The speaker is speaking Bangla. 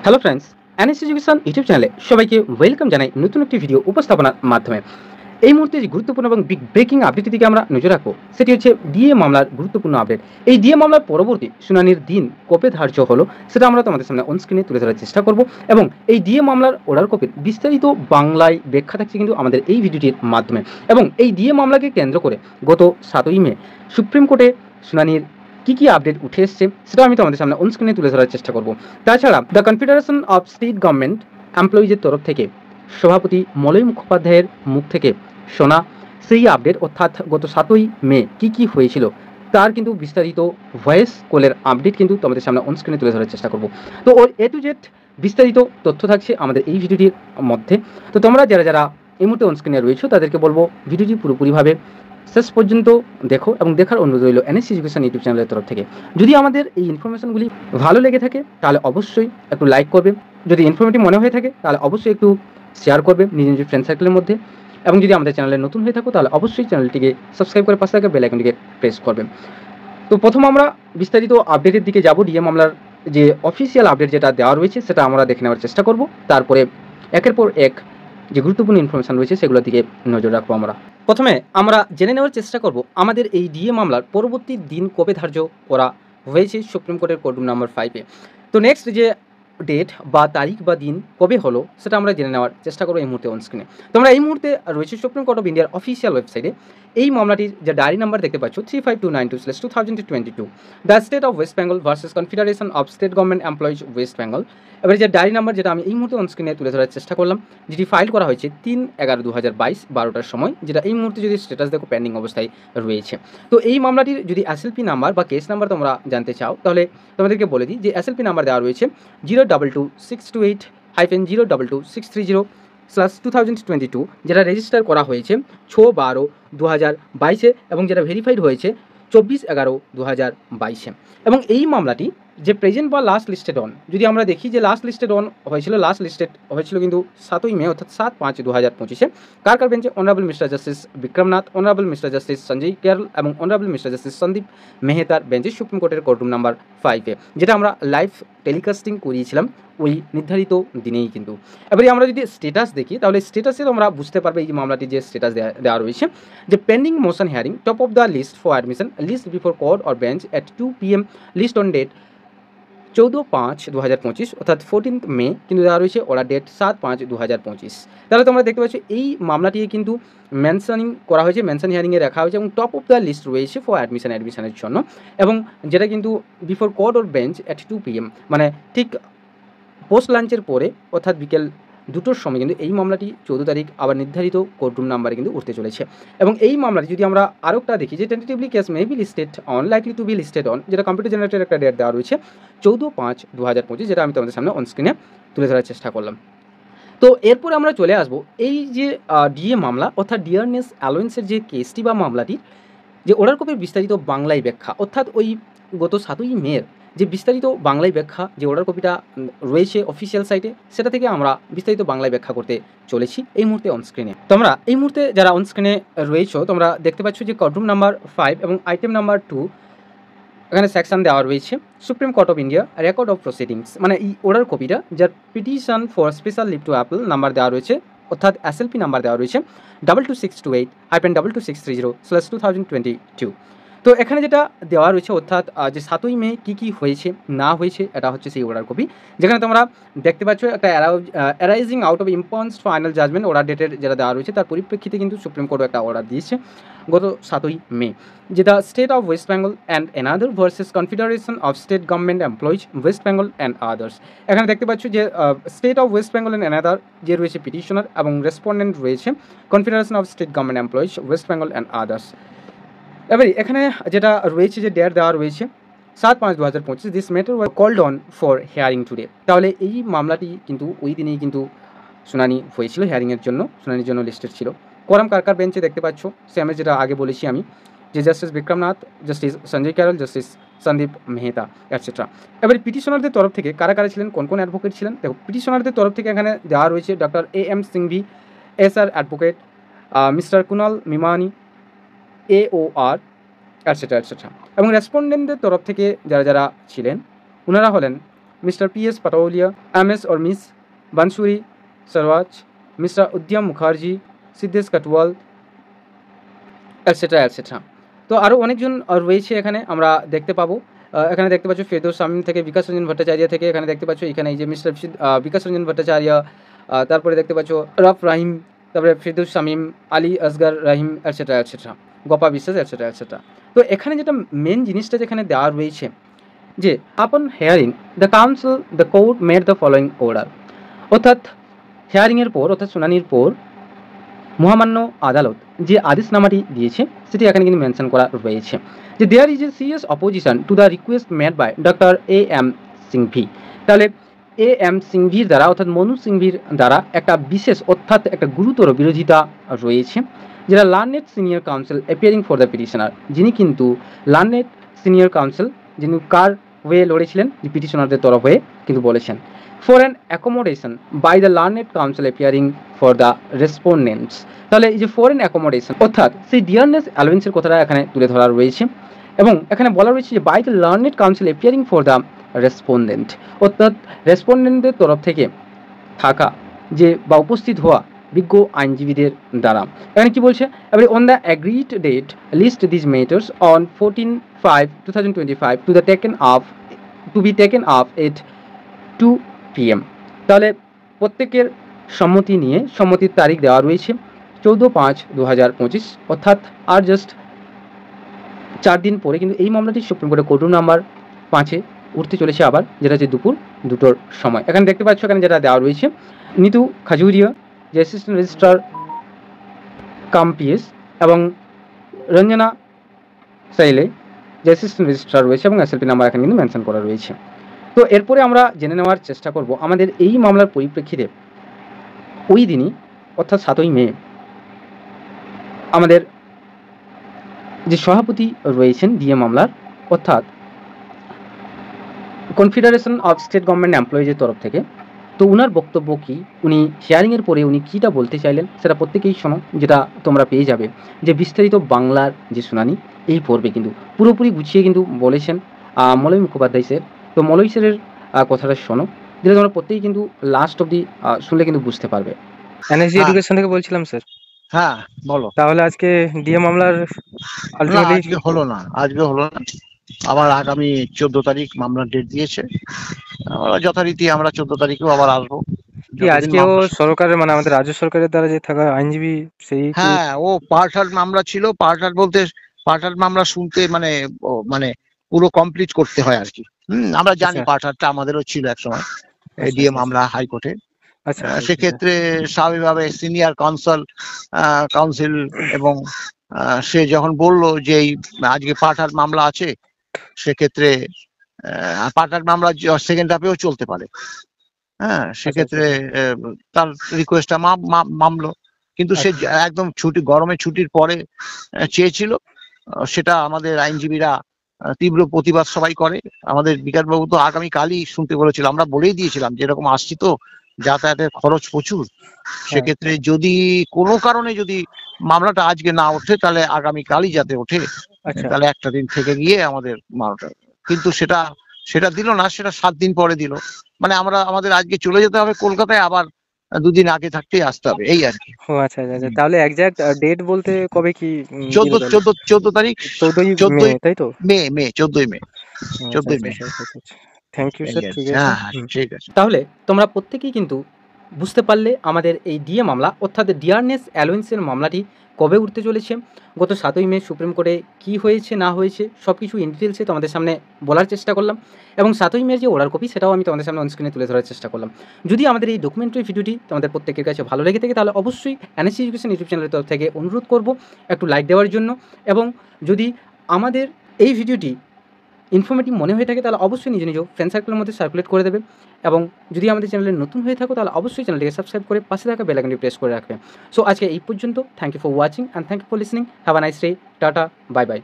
Hello friends, NS education YouTube চ্যানেলে সবাইকে ওয়েলকাম জানাই নতুন একটি ভিডিও উপস্থাপনার মাধ্যমে। এই মুহূর্তে যে গুরুত্বপূর্ণ এবং বিগ ব্রেকিং আপডেটের দিকে আমরা নজর রাখবো, সেটি হচ্ছে ডিএ মামলার গুরুত্বপূর্ণ আপডেট। এই ডিএ মামলার পরবর্তী শুনানির দিন কবে ধার্য হলো সেটা আমরা তোমাদের সামনে অন স্ক্রিনে তুলে ধরার চেষ্টা করব, এবং এই ডিএ মামলার অর্ডার কপির বিস্তারিত বাংলায় ব্যাখ্যা থাকছে কিন্তু আমাদের এই ভিডিওটির মাধ্যমে। এবং এই ডিএ মামলাকে কেন্দ্র করে গত 7ই মে সুপ্রিম কোর্টে শুনানির কি আপডেট উঠে এসছে সেটা আমি তোমাদের সামনে অন স্ক্রিনে তুলে ধরার চেষ্টা করব। তাছাড়া the confederation of state government এমপ্লয়িজের তরফ থেকে সভাপতি মলয় মুখোপাধ্যায়ের মুখ থেকে শোনা সেই আপডেট, অর্থাৎ গত 7ই মে কি হয়েছিল তার কিন্তু বিস্তারিত ভয়েস কলের আপডেট কিন্তু তোমাদের সামনে অন স্ক্রিনে তুলে ধরার চেষ্টা করব। তো ওর এ টু জেড বিস্তারিত তথ্য থাকছে আমাদের এই ভিডিওটির মধ্যে। তো তোমরা যারা এই মুহূর্তে অন স্ক্রিনে রয়েছো তাদেরকে বলবো ভিডিওটি পুরোপুরিভাবে শেষ পর্যন্ত দেখো, এবং দেখার অনুরোধ রইল এনএস এডুকেশন ইউটিউব চ্যানেলের তরফ থেকে। যদি আমাদের এই ইনফরমেশনগুলি ভালো লেগে থাকে তাহলে অবশ্যই একটু লাইক করবে, যদি ইনফরমেটিভ মনে হয়ে থাকে তাহলে অবশ্যই একটু শেয়ার করবে নিজের ফ্রেন্ড সার্কেলের মধ্যে, এবং যদি আমাদের চ্যানেলে নতুন হয়ে থাকো তাহলে অবশ্যই চ্যানেলটিকে সাবস্ক্রাইব করে পাশে থাকা বেল আইকনটিকে প্রেস করবে। তো প্রথম আমরা বিস্তারিত আপডেটের দিকে যাব। ডিএ মামলার যে অফিসিয়াল আপডেট যেটা দেওয়া রয়েছে সেটা আমরা দেখে নেওয়ার চেষ্টা করব, তারপরে একের পর এক যে গুরুত্বপূর্ণ ইনফরমেশন রয়েছে সেগুলোর দিকে নজর রাখবো। আমরা প্রথমে আমরা জেনে নেওয়ার চেষ্টা করব আমাদের এই ডিএ মামলার পরবর্তী দিন কবে ধার্য করা হয়েছে সুপ্রিম কোর্টের কোর্ট রুম নাম্বার 5-এ। তো নেক্সট যে ডেট বা তারিখ বা দিন কবে হলো সেটা আমরা জেনে নেওয়ার চেষ্টা করবো এই মুহূর্তে অন স্ক্রিনে। তোমরা এই মুহূর্তে রয়েছে সুপ্রিম কোর্ট অফ ইন্ডিয়ার অফিসিয়াল ওয়েবসাইটে। এই মামলাটির যে ডায়েরি নাম্বার দেখতে পাচ্ছ 35292/2022, the state of West Bengal versus confederation of state government employees West Bengal. এবারে যে ডায়েরি নাম্বার যেটা আমি এই মুহূর্তে অন স্ক্রিনে তুলে ধরার চেষ্টা করলাম, যেটি ফাইল করা হয়েছে 3/11/2022 12টার সময়, যেটা এই মুহূর্তে যদি স্ট্যাটাস দেখো পেন্ডিং অবস্থায় রয়েছে। তো এই মামলাটির যদি এসএলপি নাম্বার বা কেস নাম্বার তোমরা জানতে চাও তাহলে তোমাদেরকে বলে দিই যে এসএলপি নাম্বার দেওয়া রয়েছে 022-628-000/2022, যেটা রেজিস্টার করা হয়েছে 6/12/2022 এবং যেটা ভেরিফাইড হয়েছে 24/11/2022। এবং এই মামলাটি যে প্রেজেন্ট বা লাস্ট লিস্টেড অন, যদি আমরা দেখি যে লাস্ট লিস্টেড অন হয়েছিল, লাস্ট লিস্টেড হয়েছিল কিন্তু 7ই মে অর্থাৎ 7/5/2025 কার বেঞ্চে honourable mister justice Vikramnath, honourable mister justice Sanjay Kerala এবং অনারেবল মিস্টার জাস্টিস সন্দীপ মেহতার বেঞ্চে সুপ্রিম কোর্টের কোর্ট রুম নাম্বার 5-এ, যেটা আমরা লাইভ টেলিকাস্টিং করিয়েছিলাম ওই নির্ধারিত দিনেই কিন্তু। এবারে আমরা যদি স্ট্যাটাস দেখি তাহলে স্ট্যাটাসে তোমরা বুঝতে পারবে এই মামলাটি যে স্ট্যাটাস দেওয়া রয়েছে যে pending motion hearing, top of the list for admission, list before court or bench at 2 PM, list on date 14/5/2025 অর্থাৎ 14th মে, কিন্তু দেওয়া রয়েছে অর্ডার ডেট 7/5/2025। তাহলে তোমরা দেখতে পাচ্ছ এই মামলাটি কিন্তু মেনশনিং করা হয়েছে, মেনশন হিয়ারিংয়ে রাখা হয়েছে এবং টপ অফ দ্য লিস্ট রয়েছে ফর অ্যাডমিশনের জন্য, এবং যেটা কিন্তু before court or bench at 2 PM, মানে ঠিক পোস্ট লাঞ্চের পরে অর্থাৎ বিকেল 2টোর সময় কিন্তু এই মামলাটি 14 তারিখ আবার নির্ধারিত কোর্টরুম নাম্বারে কিন্তু উঠতে চলেছে। এবং এই মামলাটি যদি আমরা আরেকটা দেখি যে tentatively case may be listed on, likely to be listed on, যেটা কম্পিউটার জেনারেটেড একটা ডেট দেওয়া রয়েছে 14/5/2025, যেটা আমি তোমাদের সামনে অন স্ক্রিনে তুলে ধরার চেষ্টা করলাম। তো এরপর আমরা চলে আসবো এই যে ডিএ মামলা অর্থাৎ ডিয়ারনেস অ্যালোয়েন্সের যে কেসটি বা মামলাটি যে অর্ডার কপির বিস্তারিত বাংলায় ব্যাখ্যা, অর্থাৎ ওই গত 7ই মের যে বিস্তারিত বাংলায় ব্যাখ্যা যে অর্ডার কপিটা রয়েছে অফিসিয়াল সাইটে, সেটা থেকে আমরা বিস্তারিত বাংলায় ব্যাখ্যা করতে চলেছি এই মুহূর্তে অন স্ক্রিনে। তোমরা এই মুহূর্তে যারা অন স্ক্রিনে রয়েছো তোমরা দেখতে পাচ্ছ যে কোর্টরুম নাম্বার 5 এবং আইটেম নাম্বার 2 এখানে সেকশন দেওয়া রয়েছে Supreme Court of India record of proceedings, মানে এই অর্ডার কপিটা যার petition for special leave to appeal number দেওয়া রয়েছে, অর্থাৎ এসএলপি নাম্বার দেওয়া রয়েছে 22628-22630/2022। তো এখানে যেটা দেওয়া রয়েছে অর্থাৎ যে 7ই মে কী হয়েছে না হয়েছে এটা হচ্ছে সেই অর্ডার কপি, যেখানে তোমরা দেখতে পাচ্ছ একটা arising out of impugned final judgment order ডেটের যেটা দেওয়া রয়েছে তার পরিপ্রেক্ষিতে কিন্তু সুপ্রিম কোর্টও একটা অর্ডার দিয়েছে গত 7ই মে, যেটা state of West Bengal and another versus confederation of state government employees West Bengal and others. এখানে দেখতে পাচ্ছ যে state of West Bengal and another যে রয়েছে পিটিশনার এবং রেসপন্ডেন্ট রয়েছে confederation of state government employees West Bengal and others. এবারে এখানে যেটা রয়েছে যে ডেট দেওয়া রয়েছে 7/5/2025, this matter was called on for hearing today. তাহলে এই মামলাটি কিন্তু ওই দিনেই কিন্তু শুনানি হয়েছিল, হিয়ারিংয়ের জন্য শুনানির জন্য লিস্টেড ছিল। কোরাম কার বেঞ্চে দেখতে পাচ্ছ সেমে যেটা আগে বলেছি আমি যে justice Vikram Nath, justice Sanjay Karol, justice Sandeep Mehta et cetera. এবারে পিটিশনারদের তরফ থেকে কারা ছিলেন, কোন অ্যাডভোকেট ছিলেন, দেখো পিটিশনারদের তরফ থেকে এখানে দেওয়া রয়েছে doctor AM Singhvi SR advocate, mister Kunal Mimani AOR etcetera. এবং রেসপন্ডেন্টদের তরফ থেকে যারা ছিলেন ওনারা হলেন Mr. P.S. Patolia, MS or Miss Bansuri Sarwaj, Mr. Udyam Mukherjee, Siddesh Katwal, etcetera etcetera. তো আরও অনেকজন রয়েছে এখানে আমরা দেখতে পাবো। এখানে দেখতে পাচ্ছ ফেরদৌস শামীম থেকে, বিকাশ রঞ্জন ভট্টাচার্য থেকে, এখানে দেখতে পাচ্ছ এখানে এই যে মিস্টার বিকাশ রঞ্জন ভট্টাচার্য, তারপরে দেখতে পাচ্ছ রফ রাহিম, তারপরে ফেরদৌস শামীম, আলী আসগার রাহিম, এটসেট্রা এটসেট্রা, গোপা বিশ্বাস, এটসেট্রা এটসেট্রা। তো এখানে যেটা মেন জিনিসটা যেখানে দেওয়া রয়েছে যে আপন hearing the council the court made the following order, অর্থাৎ হেয়ারিংয়ের পর অর্থাৎ শুনানির পর মহামান্য আদালত যে আদেশনামাটি দিয়েছে সেটি এখানে কিন্তু মেনশন করা রয়েছে যে there is a serious opposition to the request made by doctor AM Singhvi. তাহলে AM সিংভির দ্বারা অর্থাৎ মনু সিংভির দ্বারা একটা বিশেষ অর্থাৎ একটা গুরুতর বিরোধিতা রয়েছে, যেটা learned senior counsel appearing for the petitioner, যিনি কিন্তু লার্নেড সিনিয়র কাউন্সিল যিনি কার হয়ে লড়েছিলেন, যে পিটিশনারদের তরফ হয়ে কিন্তু বলেছেন for an accommodation by the learned counsel appearing for the respondents. তাহলে এই যে ফরেন অ্যাকোমোডেশন অর্থাৎ সেই ডিয়ারনেস অ্যালোয়েন্সের কথাটা এখানে তুলে ধরা রয়েছে, এবং এখানে বলা রয়েছে যে by the learned counsel appearing for the respondent, অর্থাৎ রেসপন্ডেন্টদের তরফ থেকে থাকা যে বা উপস্থিত হওয়া বিজ্ঞ আইনজীবীদের দ্বারা। এখানে কি বলছে, এবারে on the agreed date list this matters on 14/5/2025 to be taken up at 2 PM। তাহলে প্রত্যেকের সম্মতি নিয়ে সম্মতির তারিখ দেওয়া রয়েছে 14/5/2025, অর্থাৎ আর জাস্ট 4 দিন পরে কিন্তু এই মামলাটি সুপ্রিম কোর্টের কোর্ট রুম নাম্বার 5-এ উঠতে চলেছে আবার, যেটা হচ্ছে দুপুর 2টোর সময়। এখানে দেখতে পাচ্ছ এখানে যেটা দেওয়া রয়েছে নিতু খাজুরিয়া যে অ্যাসিস্ট্যান্ট রেজিস্ট্রার কাম PS এবং রঞ্জনা সাইলে যে অ্যাসিস্ট্যান্ট রেজিস্ট্রার রয়েছে এবং SLP নাম্বার এখানে কিন্তু মেনশন করা রয়েছে। তো এরপরে আমরা জেনে নেওয়ার চেষ্টা করব আমাদের এই মামলার পরিপ্রেক্ষিতে ওই দিনই অর্থাৎ 7ই মে আমাদের যে সভাপতি রয়েছেন ডিএ মামলার অর্থাৎ কনফেডারেশন অফ স্টেট গভর্নমেন্ট এমপ্লয়িজের তরফ থেকে, তো উনার বক্তব্য কি, উনি হিয়ারিংয়ের পরে উনি কীটা বলতে চাইলেন সেটা প্রত্যেকেই শোনো, যেটা তোমরা পেয়ে যাবে যে বিস্তারিত বাংলার যে শুনানি এই পর্বে কিন্তু পুরোপুরি গুছিয়ে কিন্তু বলেছেন মলয় মুখোপাধ্যায় স্যার। তো মলয় স্যারের কথাটা শোনো, যেটা তোমরা প্রত্যেকেই কিন্তু লাস্ট অবধি শুনলে কিন্তু বুঝতে পারবে। এনএসজি এডুকেশন থেকে বলছিলাম স্যার। হ্যাঁ বলো। তাহলে আজকে ডিএ মামলার আজকে হলো না, আবার আগামী 14 তারিখ মামলার ডেট দিয়েছে। যথারীতি আমরা 14 তারিখেও আবার আসবো। কি আজকেও সরকারের মানে আমাদের রাজ্য সরকারের দ্বারা যে থাকা আইনজীবী সেই, হ্যাঁ ও পার্টাল মামলা ছিল, পার্টাল বলতে পার্টাল মামলা শুনতে মানে পুরো কমপ্লিট করতে হয় আর কি। আমরা জানি পার্টালটা আমাদেরও ছিল একসময় ডিএ মামলা হাইকোর্টে। সেক্ষেত্রে স্বাভাবিকভাবে সিনিয়র কাউন্সিল এবং সে যখন বলল যে আজকে পার্টাল মামলা আছে, সেক্ষেত্রে পার্টাল মামলা সেকেন্ড হাফেও চলতে পারে। হ্যাঁ, সেক্ষেত্রে তার রিকোয়েস্টটা মামলো, কিন্তু সে একদম গরমের ছুটির পরে চেয়েছিল। সেটা আমাদের আইনজীবীরা তীব্র প্রতিবাদ সবাই করে। আমাদের বিকাশবাবু তো আগামীকালই শুনতে বলেছিল, আমরা বলেই দিয়েছিলাম যে এরকম আসছি তো যাতায়াতের খরচ প্রচুর, সেক্ষেত্রে যদি কোনো কারণে যদি মামলাটা আজকে না ওঠে তাহলে আগামীকালই যাতে ওঠে, তাহলে একটা দিন থেকে গিয়ে আমাদের মামলাটা, কিন্তু সেটা দিল না, সেটা 7 দিন পরে দিল। মানে আমাদের আজকে চলে যেতে হবে কলকাতায়, আবার 2 দিন আগে থাকতেই আসতে হবে, এই আর কি। ও আচ্ছা আচ্ছা, তাহলে এক্সাক্ট ডেট বলতে কবে কি? 14 তারিখ, 14 মে, তাই তো? May 14 May. Thank you sir. ঠিক আছে। তাহলে তোমরা প্রত্যেকেই কিন্তু বুঝতে পারলে আমাদের এই ডিএ মামলা অর্থাৎ ডিয়ারনেস অ্যালোয়েন্সের মামলাটি কবে উঠতে চলেছে, গত 7ই মে সুপ্রিম কোর্টে কী হয়েছে না হয়েছে সব কিছু ইন ডিটেলসে তোমাদের সামনে বলার চেষ্টা করলাম, এবং 7ই মের যে অর্ডার কপি সেটাও আমি তোমাদের সামনে অনস্ক্রিনে তুলে ধরার চেষ্টা করলাম। যদি আমাদের এই ডকুমেন্টারি ভিডিওটি তোমাদের প্রত্যেকের কাছে ভালো লেগে থাকে তাহলে অবশ্যই এনএসজি এডুকেশন ইউটিউব চ্যানেলের তরফ থেকে অনুরোধ করব একটু লাইক দেওয়ার জন্য, এবং যদি আমাদের এই ভিডিওটি ইনফরমেটিভ মনে হয়ে থাকে তাহলে অবশ্যই নিজ ফ্রেন্ড সার্কেলের মধ্যে সার্কুলেট করে দেবে, এবং যদি আমাদের চ্যানেলে নতুন হয়ে থাকো তাহলে অবশ্যই চ্যানেলটিকে সাবস্ক্রাইব করে পাশে থাকা বেল আইকনটি প্রেস করে রাখবে। সো আজকে এই পর্যন্ত, thank you for watching and thank you for listening. Have a nice day, tata, bye by.